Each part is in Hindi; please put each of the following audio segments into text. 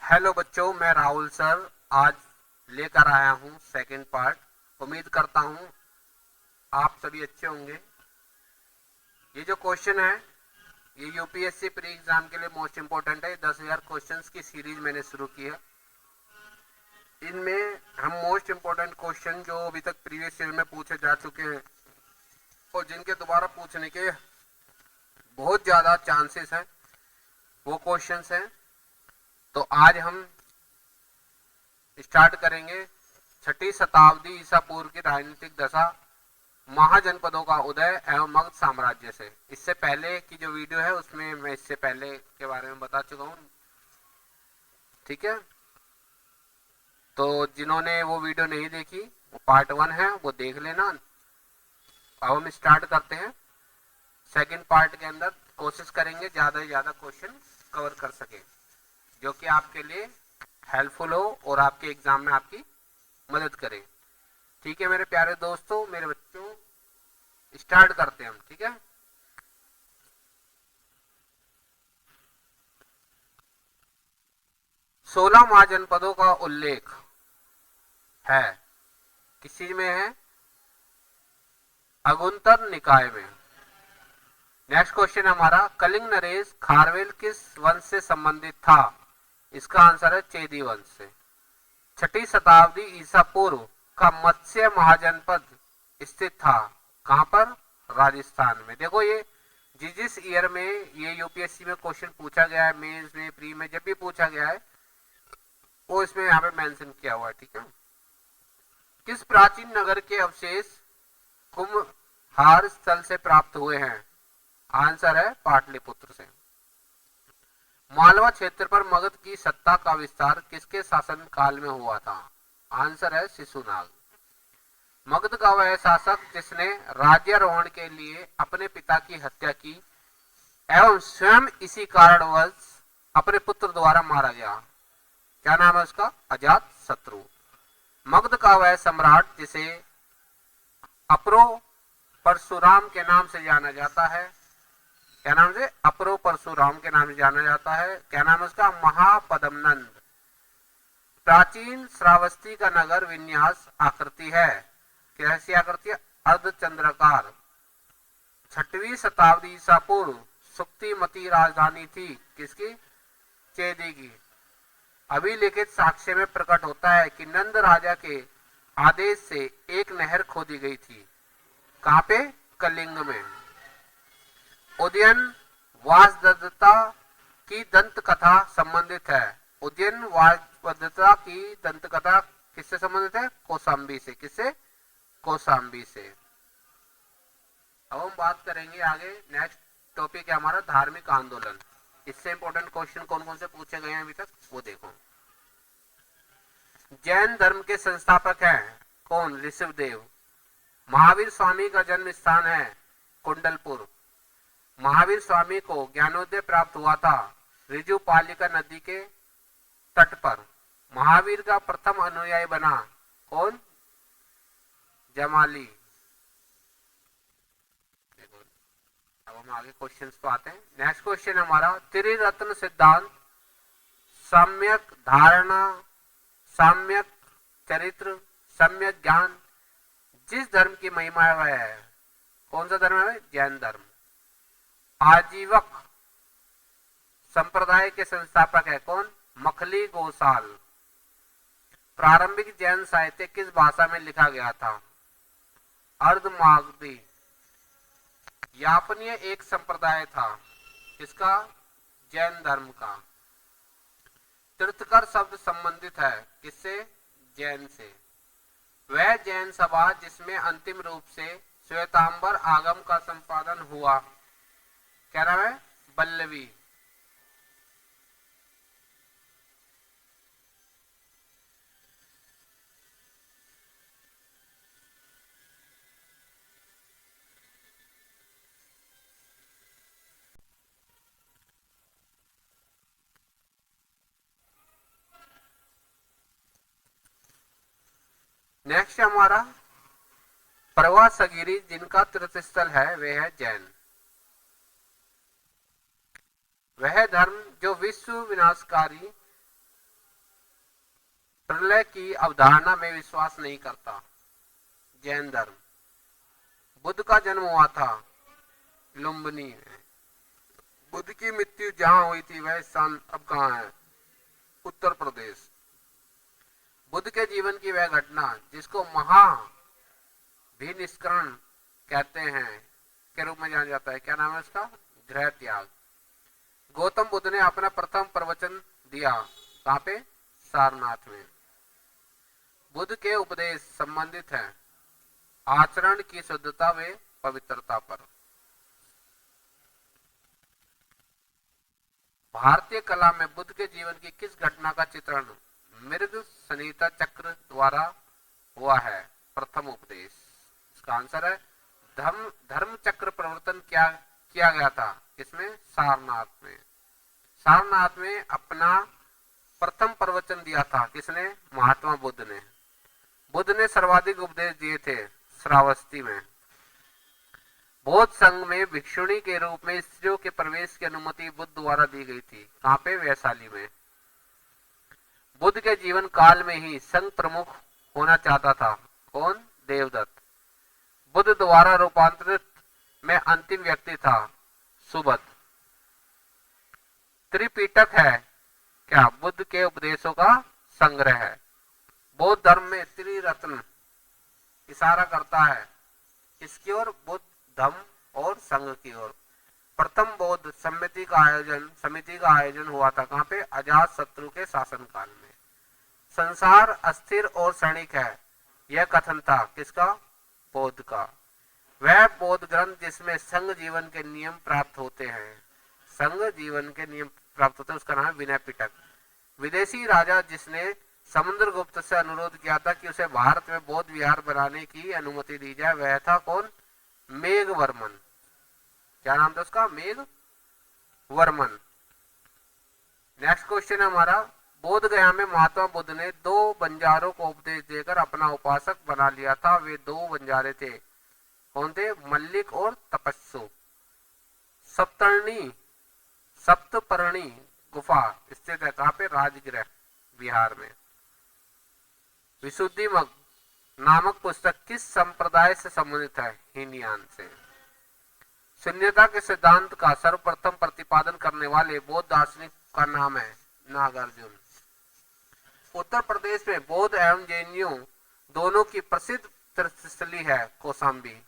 हेलो बच्चों, मैं राहुल सर आज लेकर आया हूं सेकंड पार्ट। उम्मीद करता हूं आप सभी अच्छे होंगे। ये जो क्वेश्चन है ये यूपीएससी प्री एग्जाम के लिए मोस्ट इंपोर्टेंट है। 10,000 क्वेश्चंस की सीरीज मैंने शुरू की है। इनमें हम मोस्ट इंपोर्टेंट क्वेश्चन जो अभी तक प्रीवियस ईयर में पूछे जा चुके हैं और जिनके दोबारा पूछने के बहुत ज्यादा चांसेस हैं वो क्वेश्चंस हैं। तो आज हम स्टार्ट करेंगे। छठी शताब्दी ईसा पूर्व की राजनीतिक दशा, महाजनपदों का उदय एवं मगध साम्राज्य से। इससे पहले की जो वीडियो है उसमें मैं इससे पहले के बारे में बता चुका हूँ। ठीक है, तो जिन्होंने वो वीडियो नहीं देखी वो पार्ट 1 है, वो देख लेना। अब हम स्टार्ट करते हैं। सेकंड पार्ट के अंदर कोशिश करेंगे ज्यादा से ज्यादा क्वेश्चन कवर कर सके जो कि आपके लिए हेल्पफुल हो और आपके एग्जाम में आपकी मदद करे। ठीक है मेरे प्यारे दोस्तों, मेरे बच्चों, स्टार्ट करते हैं हम। ठीक है, 16 महाजनपदों का उल्लेख है किस चीज में है? अगुंतर निकाय में। नेक्स्ट क्वेश्चन हमारा, कलिंग नरेश खारवेल किस वंश से संबंधित था? इसका आंसर है चेदी वंश से। छठी शताब्दी ईसा पूर्व का मत्स्य महाजनपद स्थित था कहां पर? राजस्थान में। देखो ये जिस ईयर में ये यूपीएससी में क्वेश्चन पूछा गया है, मेंस में, प्री में, जब भी पूछा गया है वो इसमें यहाँ पे मेंशन किया हुआ है। ठीक है, किस प्राचीन नगर के अवशेष कुम्हार स्थल से प्राप्त हुए हैं? आंसर है पाटलिपुत्र से। मालवा क्षेत्र पर मगध की सत्ता का विस्तार किसके शासन काल में हुआ था? आंसर है शिशुनाग। मगध का वह शासक जिसने राज्यारोहण के लिए अपने पिता की हत्या की एवं स्वयं इसी कारणवश अपने पुत्र द्वारा मारा गया, क्या नाम है उसका? अजात शत्रु। मगध का वह सम्राट जिसे अपरो परशुराम के नाम से जाना जाता है, क्या नाम से? अपरो परशुराम के नाम से जाना जाता है। क्या नाम है उसका? महापद्मनंद। प्राचीन श्रावस्ती का नगर विन्यास आकृति है, कैसी आकृति है? अर्धचंद्राकार। छठवीं शताब्दी ईसा पूर्व सुक्तिमती राजधानी थी किसकी? चेदी की। अभिलिखित साक्ष्य में प्रकट होता है कि नंद राजा के आदेश से एक नहर खोदी गई थी, कहां पे? कलिंग में। उदयन वासवदत्ता की दंत कथा संबंधित है। उदयन वासवदत्ता की दंत कथा किससे संबंधित है? कौशाम्बी से। किससे? कौशाम्बी से। अब हम बात करेंगे आगे। नेक्स्ट टॉपिक है हमारा धार्मिक आंदोलन। इससे इंपॉर्टेंट क्वेश्चन कौन कौन से पूछे गए हैं अभी तक वो देखो। जैन धर्म के संस्थापक हैं कौन? ऋषभदेव। महावीर स्वामी का जन्म स्थान है कुंडलपुर। महावीर स्वामी को ज्ञानोदय प्राप्त हुआ था ऋजुपालिका नदी के तट पर। महावीर का प्रथम अनुयायी बना कौन? जमाली। अब हम आगे क्वेश्चंस पे आते हैं। नेक्स्ट क्वेश्चन हमारा, त्रिरत्न सिद्धांत, सम्यक धारणा, सम्यक चरित्र, सम्यक ज्ञान, जिस धर्म की महिमा है वह है कौन सा धर्म है? जैन धर्म। आजीवक संप्रदाय के संस्थापक है कौन? मखली गोसाल। प्रारंभिक जैन साहित्य किस भाषा में लिखा गया था? अर्धमागधी। यापनीय एक संप्रदाय था किसका? जैन धर्म का। तीर्थकर शब्द संबंधित है किससे? जैन से। वह जैन सभा जिसमें अंतिम रूप से श्वेतांबर आगम का संपादन हुआ, क्या नाम है? बल्लवी। नेक्स्ट हमारा प्रवासगिरी जिनका तीर्थस्थल है वे है जैन। वह धर्म जो विश्व विनाशकारी प्रलय की अवधारणा में विश्वास नहीं करता, जैन धर्म। बुद्ध का जन्म हुआ था लुम्बिनी में। बुद्ध की मृत्यु जहां हुई थी वह स्थान अब कहाँ है? उत्तर प्रदेश। बुद्ध के जीवन की वह घटना जिसको महाभिनिष्करण कहते हैं के रूप में जाना जाता है, क्या नाम है उसका? गृह त्याग। गौतम बुद्ध ने अपना प्रथम प्रवचन दिया कहाँ पे? सारनाथ में। बुद्ध के उपदेश संबंधित हैं आचरण की शुद्धता व पवित्रता पर। भारतीय कला में बुद्ध के जीवन की किस घटना का चित्रण मृग संहिता चक्र द्वारा हुआ है? प्रथम उपदेश। इसका आंसर है धर्म चक्र प्रवर्तन किया गया था किसमें? सारनाथ में। सारनाथ में अपना प्रथम प्रवचन दिया था किसने? महात्मा बुद्ध ने। बुद्ध ने सर्वाधिक उपदेश दिए थे श्रावस्ती में। बौद्ध संघ में भिक्षुणी के रूप में स्त्रियों के प्रवेश की अनुमति बुद्ध द्वारा दी गई थी, कहाँ पे? वैशाली में। बुद्ध के जीवन काल में ही संघ प्रमुख होना चाहता था कौन? देवदत्त। बुद्ध द्वारा रूपांतरित में अंतिम व्यक्ति था सुबुद्ध। त्रिपिटक है क्या? बुद्ध के उपदेशों का संग्रह है। बौद्ध धर्म में त्रिरत्न इशारा करता है इसकी ओर? बुद्ध, धम्म और संघ की ओर। प्रथम बौद्ध समिति का आयोजन हुआ था कहाँ पे? अजात शत्रु के शासनकाल में। संसार अस्थिर और क्षणिक है, यह कथन था किसका? बौद्ध का। वह बौद्ध ग्रंथ जिसमें संघ जीवन के नियम प्राप्त होते हैं, उसका नाम है विनय पिटक। विदेशी राजा जिसने समुद्रगुप्त से अनुरोध किया था कि उसे भारत में बौद्ध विहार बनाने की अनुमति दी जाए, वह था कौन? मेघवर्मन। क्या नाम था उसका? मेघवर्मन। नेक्स्ट क्वेश्चन है हमारा, बोध गया में महात्मा बुद्ध ने 2 बंजारों को उपदेश देकर अपना उपासक बना लिया था। वे 2 बंजारे थे, कौन थे? मल्लिक और तपस्सु। सप्तपर्णी गुफा स्थित है कहाँ पे? राजगृह बिहार में। विशुद्धि मग नामक पुस्तक किस संप्रदाय से संबंधित है? हीनयान से। शून्यता के सिद्धांत का सर्वप्रथम प्रतिपादन करने वाले बौद्ध दार्शनिक का नाम है नागार्जुन। उत्तर प्रदेश में बौद्ध एवं जैनियों दोनों की प्रसिद्ध तीर्थस्थली है कौशाम्बी।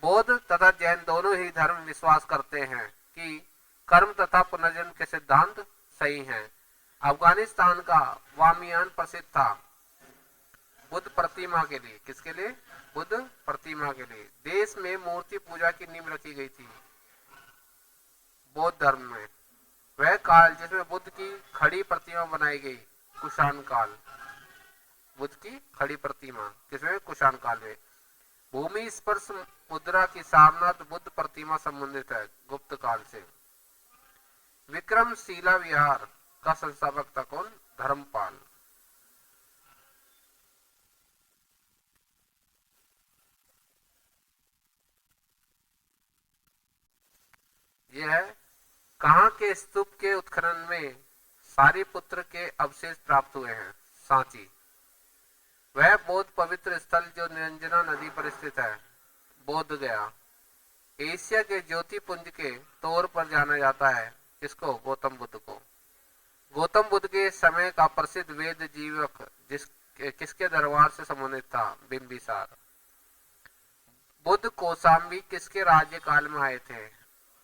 बौद्ध तथा जैन दोनों ही धर्म विश्वास करते हैं कि कर्म तथा पुनर्जन्म के सिद्धांत सही हैं। अफगानिस्तान का बामियान प्रसिद्ध था बुद्ध प्रतिमा के लिए। किसके लिए? बुद्ध प्रतिमा के लिए। देश में मूर्ति पूजा की नींव रखी गई थी बौद्ध धर्म में। वह काल जिसमें बुद्ध की खड़ी प्रतिमा बनाई गई, कुषाण काल। बुद्ध की खड़ी प्रतिमा किसमें? कुषाण काल में। भूमि स्पर्श मुद्रा की सारनाथ बुद्ध प्रतिमा संबंधित है गुप्त काल से। विक्रमशिला विहार का संस्थापक था कौन? धर्मपाल। यह है कहाँ के स्तूप के उत्खनन में सारिपुत्र के अवशेष प्राप्त हुए हैं? सांची। वह बौद्ध पवित्र स्थल जो निरंजना नदी पर स्थित है, बोध गया। एशिया के ज्योतिपुंज के तौर पर जाना जाता है किसको? गौतम बुद्ध को। गौतम बुद्ध के समय का प्रसिद्ध वेद जीवक किसके दरबार से संबंधित था? बिंबिसार। बुद्ध कौशाम्बी किसके राज्यकाल में आए थे?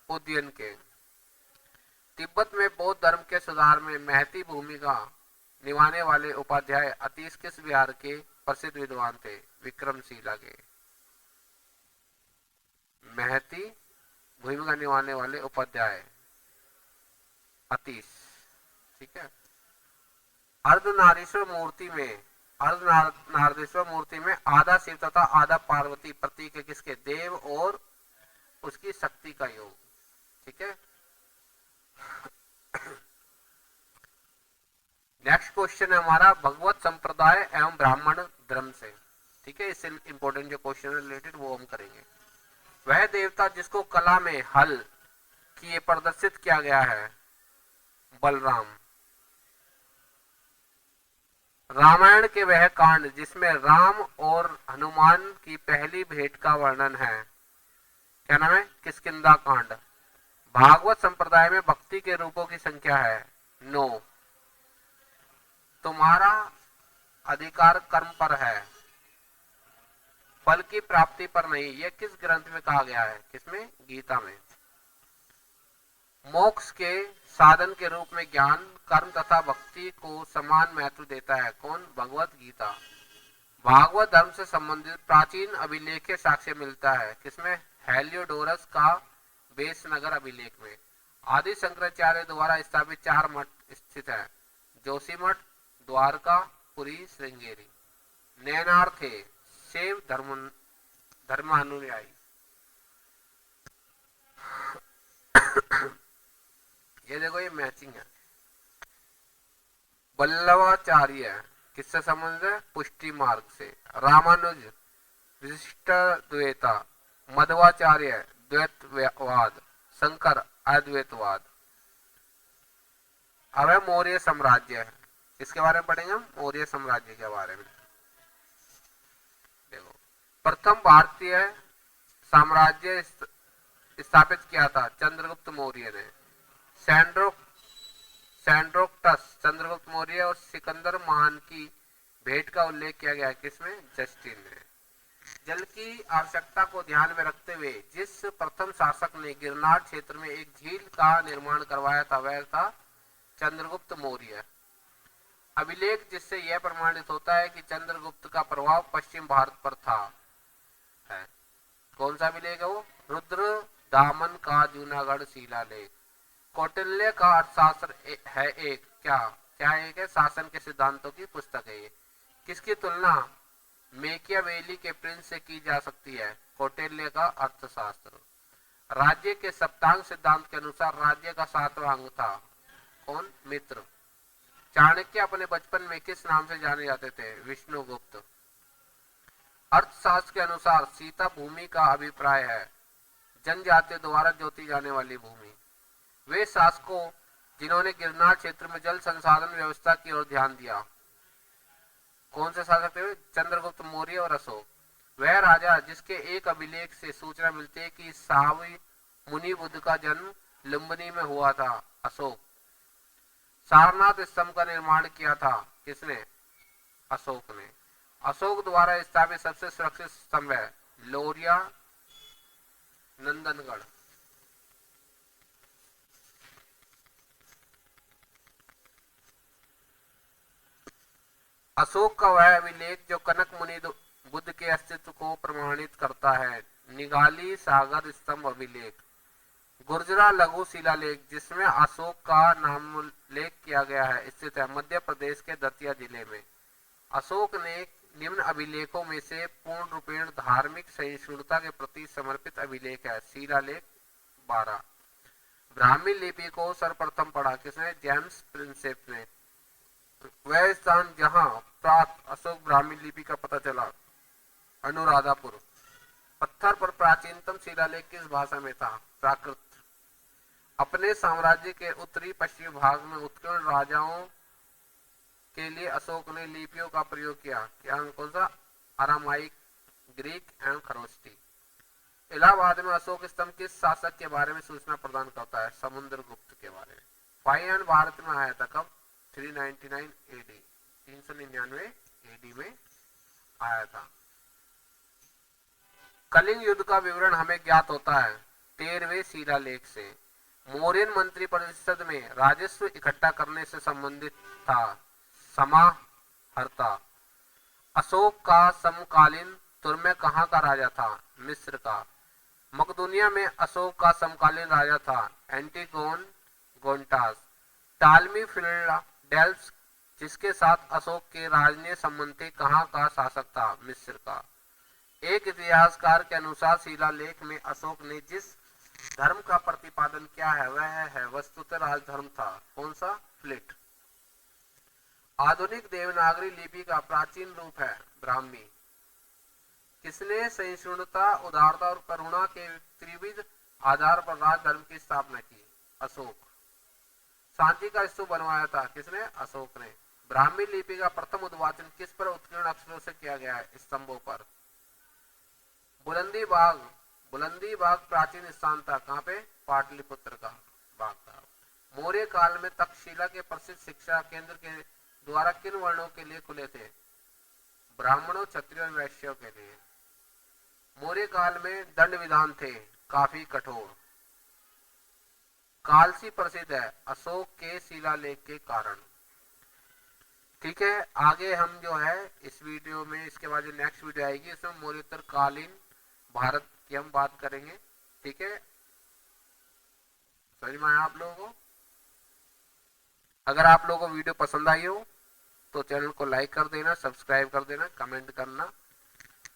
उदयन के। तिब्बत में बौद्ध धर्म के सुधार में महती भूमिका निभाने वाले उपाध्याय अतीश किस बिहार के प्रसिद्ध विद्वान थे? विक्रमशिला के। महती भूमिका निभाने वाले उपाध्याय अतीश। ठीक है। अर्धनारीश्वर मूर्ति में आधा शिव तथा आधा पार्वती प्रतीक है किसके? देव और उसकी शक्ति का योग। ठीक है। नेक्स्ट क्वेश्चन है हमारा भगवत संप्रदाय एवं ब्राह्मण धर्म से। ठीक है, इससे इंपॉर्टेंट जो क्वेश्चन है रिलेटेड वो हम करेंगे। वह देवता जिसको कला में हल किए प्रदर्शित किया गया है? बलराम। रामायण के वह कांड जिसमें राम और हनुमान की पहली भेंट का वर्णन है, क्या नाम है? किष्किंधा कांड। भागवत संप्रदाय में भक्ति के रूपों की संख्या है 9। तुम्हारा अधिकार कर्म पर है, फल की प्राप्ति पर नहीं। यह किस ग्रंथ में कहा गया है? किसमें? गीता में। मोक्ष के साधन के रूप में ज्ञान, कर्म तथा भक्ति को समान महत्व देता है। कौन? भगवत गीता। भागवत धर्म से संबंधित प्राचीन अभिलेख साक्ष्य मिलता है। किसमें? हेलियोडोरस का बेसनगर अभिलेख में। आदि शंकराचार्य द्वारा स्थापित 4 मठ स्थित है। जोशी मठ, द्वारका, पुरी, श्रृंगेरी। नैनार्थे शैव धर्मानुयायी। ये देखो, ये मैचिंग है। वल्लभाचार्य किससे संबंधित है? पुष्टि मार्ग से। रामानुज विशिष्ट द्वैता। मध्वाचार्य द्वैतवाद। शंकर अद्वैतवाद। अब है मौर्य साम्राज्य। इसके बारे में पढ़ेंगे हम, मौर्य साम्राज्य के बारे में। देखो, प्रथम भारतीय साम्राज्य स्थापित किया था चंद्रगुप्त मौर्य ने। सैंड्रोक्टस चंद्रगुप्त मौर्य और सिकंदर महान की भेंट का उल्लेख किया गया है। किसमें? जस्टिन ने। जल की आवश्यकता को ध्यान में रखते हुए जिस प्रथम शासक ने गिरनार क्षेत्र में एक झील का निर्माण करवाया था वह था चंद्रगुप्त मौर्य। अभिलेख जिससे यह प्रमाणित होता है कि चंद्रगुप्त का प्रभाव पश्चिम भारत पर था है। कौन सा अभिलेख है वो? रुद्र दामन का जूनागढ़ शिलालेख। कौटिल्य का अर्थशास्त्र है एक क्या क्या एक है? शासन के सिद्धांतों की पुस्तक है ये। किसकी तुलना मेकियावेली के प्रिंस से की जा सकती है? कौटिल्य का अर्थशास्त्र। राज्य के सप्तांग सिद्धांत के अनुसार राज्य का 7वां अंग था। कौन? मित्र। चाणक्य अपने बचपन में किस नाम से जाने जाते थे? विष्णुगुप्त। अर्थशास्त्र के अनुसार सीता भूमि का अभिप्राय है जनजातियों द्वारा जोती जाने वाली भूमि। वे शासकों जिन्होंने गिरनार क्षेत्र में जल संसाधन व्यवस्था की ओर ध्यान दिया। कौन से शासक थे? चंद्रगुप्त मौर्य और अशोक। वह राजा जिसके एक अभिलेख से सूचना मिलती है कि सावी मुनि बुद्ध का जन्म लुम्बिनी में हुआ था। अशोक। सारनाथ स्तंभ का निर्माण किया था। किसने? अशोक ने। अशोक द्वारा स्थापित सबसे सुरक्षित स्तंभ है लोरिया नंदनगढ़। अशोक का वह अभिलेख जो कनक मुनि बुद्ध के अस्तित्व को प्रमाणित करता है निगाली सागर स्तंभ अभिलेख। गुर्जरा लघु शिलालेख जिसमें अशोक का नाम उल्लेख किया गया है स्थित है मध्य प्रदेश के दतिया जिले में। अशोक ने निम्न अभिलेखों में से पूर्ण रूपेण धार्मिक सहिष्णुता के प्रति समर्पित अभिलेख है शिलालेख 12। ब्राह्मी लिपि को सर्वप्रथम पढ़ा। किसने? जेम्स प्रिंसेप ने। वह स्थान जहां प्राप्त अशोक ब्राह्मी लिपि का पता चला अनुराधापुर। पत्थर पर प्राचीनतम शिलालेख किस भाषा में था? प्राकृत। अपने साम्राज्य के उत्तरी पश्चिमी भाग में उत्कीर्ण राजाओं के लिए अशोक ने लिपियों का प्रयोग किया। क्या? कौन सा? अरामाइक, ग्रीक एवं खरोष्टी। इलाहाबाद में अशोक स्तंभ किस शासक के बारे में सूचना प्रदान करता है? समुद्रगुप्त के बारे में। पाषाण भारत में आया था कब? 399 एडी 399 एडी में आया था। कलिंग युद्ध का विवरण हमें ज्ञात होता है 13वें शिलालेख से। मौर्यन मंत्री परिषद में राजस्व इकट्ठा करने से संबंधित था समाहर्ता। अशोक का समकालीन तुर्मे कहाँ का राजा था? मिस्र का। मकदूनिया में अशोक का समकालीन राजा था एंटीगोन गोंटास। टालमी फिलाडेल्फस जिसके साथ अशोक के राजनीय संबंध थे कहाँ का शासक था? मिस्र का। एक इतिहासकार के अनुसार शिलालेख में अशोक ने जिस धर्म का प्रतिपादन किया है वह है वस्तुतः राजधर्म था। कौन सा? फ्लिट। आधुनिक देवनागरी लिपि का प्राचीन रूप है ब्राह्मी। किसने सहिष्णुता, उदारता और करुणा के त्रिविध आधार पर राजधर्म की स्थापना की? अशोक। सांची का स्तूप बनवाया था। किसने? अशोक ने। ब्राह्मी लिपि का प्रथम उद्वाचन किस पर उत्कीर्ण अक्षरों से किया गया है? स्तंभों पर। बुलंदी बाग, बुलंदी बाग प्राचीन स्थान था, कहाँ पे? पाटलिपुत्र का बाग था। मौर्य काल में तक्षशिला के प्रसिद्ध शिक्षा केंद्र के द्वारा किन वर्णों के लिए खुले थे? ब्राह्मणों, क्षत्रियों और वैश्यों के लिए। मौर्य काल में दंड विधान थे काफी कठोर। कालसी प्रसिद्ध है अशोक के शिलालेख के कारण। ठीक है, आगे हम जो है इस वीडियो में, इसके बाद जो नेक्स्ट वीडियो आएगी इसमें मौर्योत्तर कालीन भारत की हम बात करेंगे। ठीक है, समझ में आया आप लोगों को? अगर आप लोगों को वीडियो पसंद आई हो तो चैनल को लाइक कर देना, सब्सक्राइब कर देना, कमेंट करना।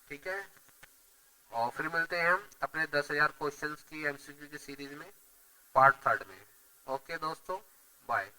ठीक है, और फिर मिलते हैं हम अपने 10,000 क्वेश्चंस की एमसीक्यू की सीरीज में, पार्ट 3 में। ओके दोस्तों, बाय।